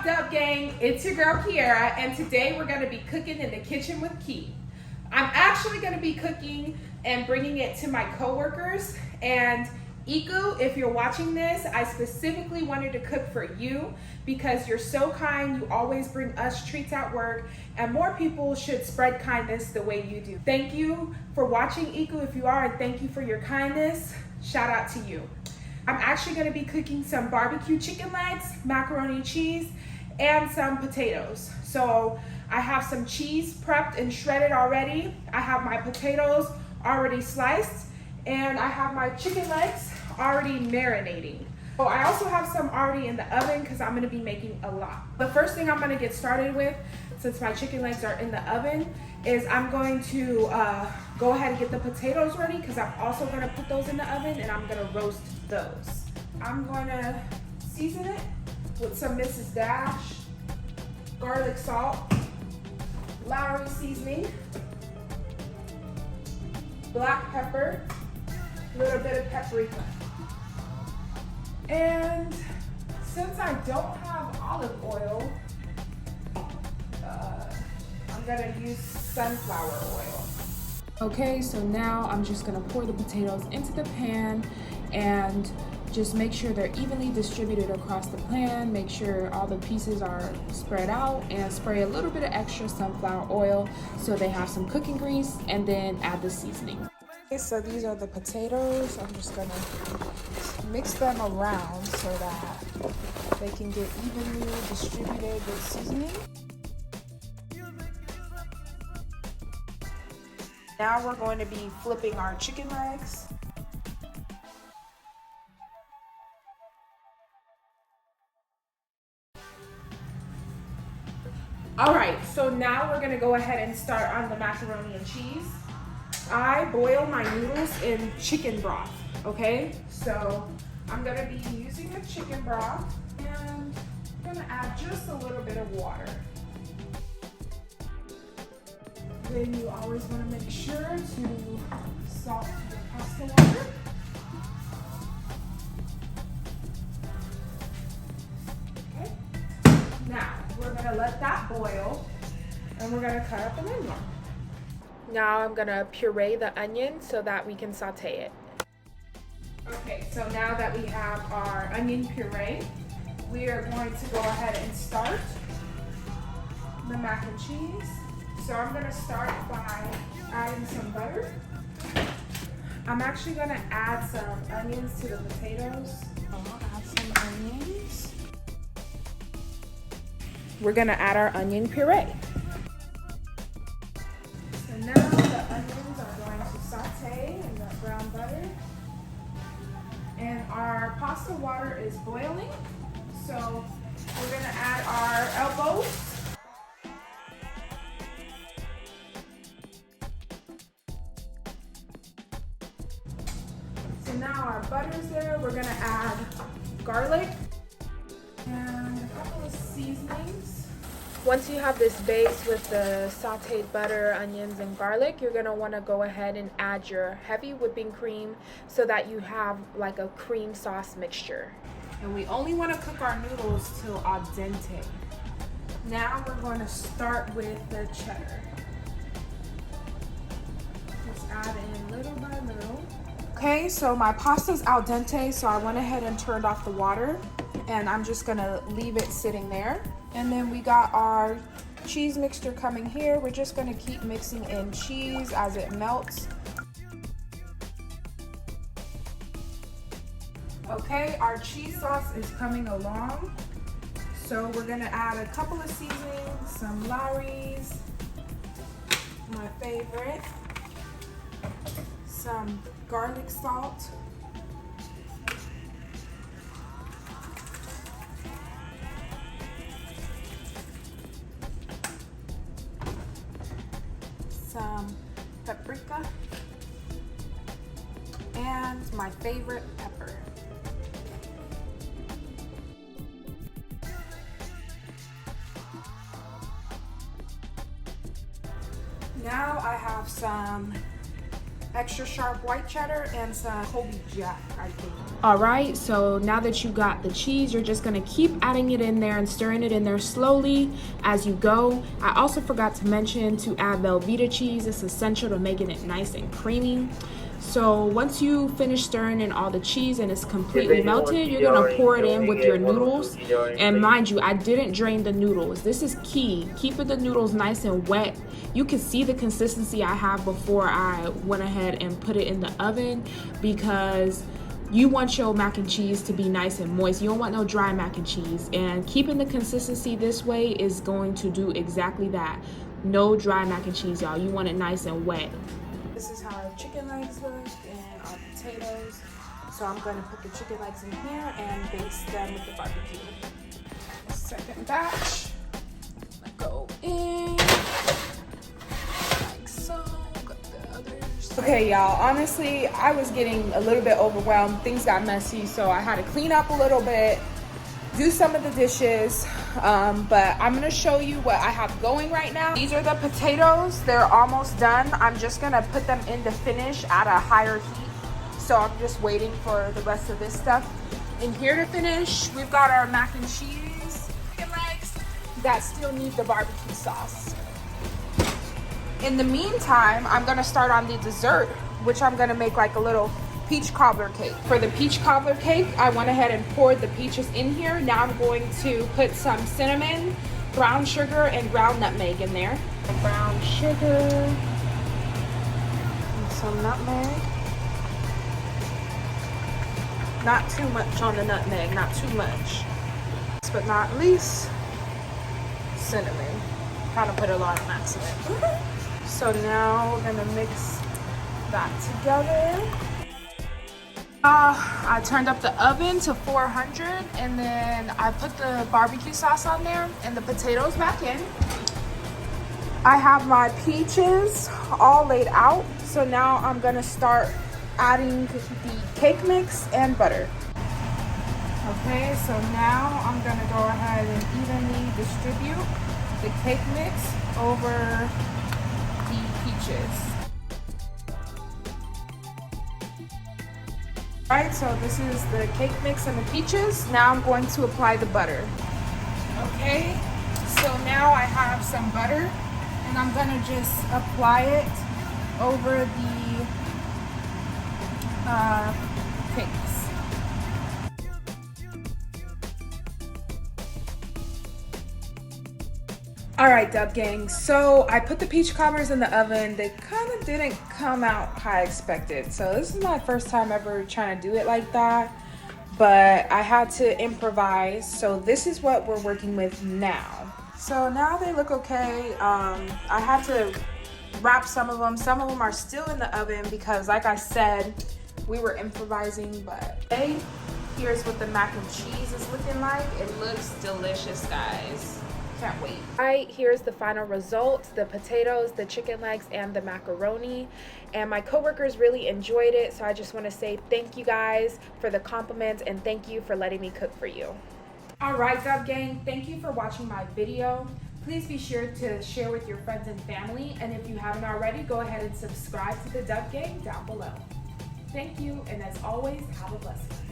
What's up, gang? It's your girl Kierra, and today we're gonna be cooking in the kitchen with Key. I'm actually gonna be cooking and bringing it to my coworkers. And Iku, if you're watching this, I specifically wanted to cook for you because you're so kind. You always bring us treats at work, and more people should spread kindness the way you do. Thank you for watching, Iku, if you are, and thank you for your kindness. Shout out to you. I'm actually gonna be cooking some barbecue chicken legs, macaroni and cheese, and some potatoes. So I have some cheese prepped and shredded already. I have my potatoes already sliced, and I have my chicken legs already marinating. Oh, I also have some already in the oven because I'm gonna be making a lot. The first thing I'm gonna get started with, since my chicken legs are in the oven, is I'm going to go ahead and get the potatoes ready because I'm also gonna put those in the oven and I'm gonna roast those. I'm gonna season it with some Mrs. Dash, garlic salt, Lowry seasoning, black pepper, a little bit of paprika. And since I don't have olive oil, I'm gonna use sunflower oil. Okay, so now I'm just gonna pour the potatoes into the pan and just make sure they're evenly distributed across the pan. Make sure all the pieces are spread out, and spray a little bit of extra sunflower oil so they have some cooking grease, and then add the seasoning. Okay, so these are the potatoes. I'm just gonna mix them around so that they can get evenly distributed with seasoning. Now we're going to be flipping our chicken legs. All right, so now we're gonna go ahead and start on the macaroni and cheese. I boil my noodles in chicken broth, okay? So I'm gonna be using the chicken broth, and I'm gonna add just a little bit of water. Then you always wanna make sure to salt your pasta water. Okay, now we're gonna let that boil, and we're gonna cut up an onion. Now I'm gonna puree the onion so that we can saute it. Okay, so now that we have our onion puree, we are going to go ahead and start the mac and cheese. So I'm gonna start by adding some butter. I'm actually gonna add some onions to the potatoes. I'll add some onions. We're gonna add our onion puree. So now the onions are going to saute in the brown butter. And our pasta water is boiling. So we're gonna add our elbows. So now our butter's there. We're gonna add garlic and a couple of seasonings. Once you have this base with the sauteed butter, onions, and garlic, you're gonna wanna go ahead and add your heavy whipping cream so that you have like a cream sauce mixture. And we only wanna cook our noodles till al dente. Now we're gonna start with the cheddar. Just add in little by little. Okay, so my pasta's al dente, so I went ahead and turned off the water, and I'm just gonna leave it sitting there. And then we got our cheese mixture coming here. We're just gonna keep mixing in cheese as it melts. Okay, our cheese sauce is coming along. So we're gonna add a couple of seasonings, some Lowry's, my favorite, some garlic salt, some paprika, and my favorite pepper. Now I have some extra sharp white cheddar and some Colby Jack, I think. All right, so now that you got the cheese, you're just gonna keep adding it in there and stirring it in there slowly as you go. I also forgot to mention to add Velveeta cheese. It's essential to making it nice and creamy. So once you finish stirring in all the cheese and it's completely melted, you're gonna pour it in with your noodles. And mind you, I didn't drain the noodles. This is key, keeping the noodles nice and wet. You can see the consistency I have before I went ahead and put it in the oven, because you want your mac and cheese to be nice and moist. You don't want no dry mac and cheese. And keeping the consistency this way is going to do exactly that. No dry mac and cheese, y'all. You want it nice and wet. This is how our chicken legs look and our potatoes. So I'm going to put the chicken legs in here and baste them with the barbecue. Second batch. Go in like so. Got the others. Okay, y'all. Honestly, I was getting a little bit overwhelmed. Things got messy, so I had to clean up a little bit, do some of the dishes. But I'm gonna show you what I have going right now. These are the potatoes. They're almost done. I'm just gonna put them in to finish at a higher heat. So I'm just waiting for the rest of this stuff in here to finish. We've got our mac and cheese, chicken legs that still need the barbecue sauce. In the meantime, I'm gonna start on the dessert, which I'm gonna make like a little peach cobbler cake. For the peach cobbler cake, I went ahead and poured the peaches in here. Now I'm going to put some cinnamon, brown sugar, and ground nutmeg in there. Brown sugar, and some nutmeg. Not too much on the nutmeg, not too much. Last but not least, cinnamon. Kind of put a lot of max in it. So now we're gonna mix that together. I turned up the oven to 400, and then I put the barbecue sauce on there and the potatoes back in. I have my peaches all laid out, so now I'm gonna start adding the cake mix and butter. Okay, so now I'm gonna go ahead and evenly distribute the cake mix over the peaches. Alright, so this is the cake mix and the peaches. Now I'm going to apply the butter. Okay, so now I have some butter, and I'm gonna just apply it over the cakes. Alright, Dub Gang, so I put the peach cobbers in the oven. They kind of didn't come out how I expected. So this is my first time ever trying to do it like that, but I had to improvise. So this is what we're working with now. So now they look okay. I had to wrap some of them. Some of them are still in the oven because, like I said, we were improvising. But hey, here's what the mac and cheese is looking like. It looks delicious, guys. Can't wait. All right, here's the final result: the potatoes, the chicken legs, and the macaroni. And my coworkers really enjoyed it, so I just want to say thank you guys for the compliments, and thank you for letting me cook for you. All right, Dub Gang, thank you for watching my video. Please be sure to share with your friends and family, and if you haven't already, go ahead and subscribe to the Dub Gang down below. Thank you, and as always, have a blessed one.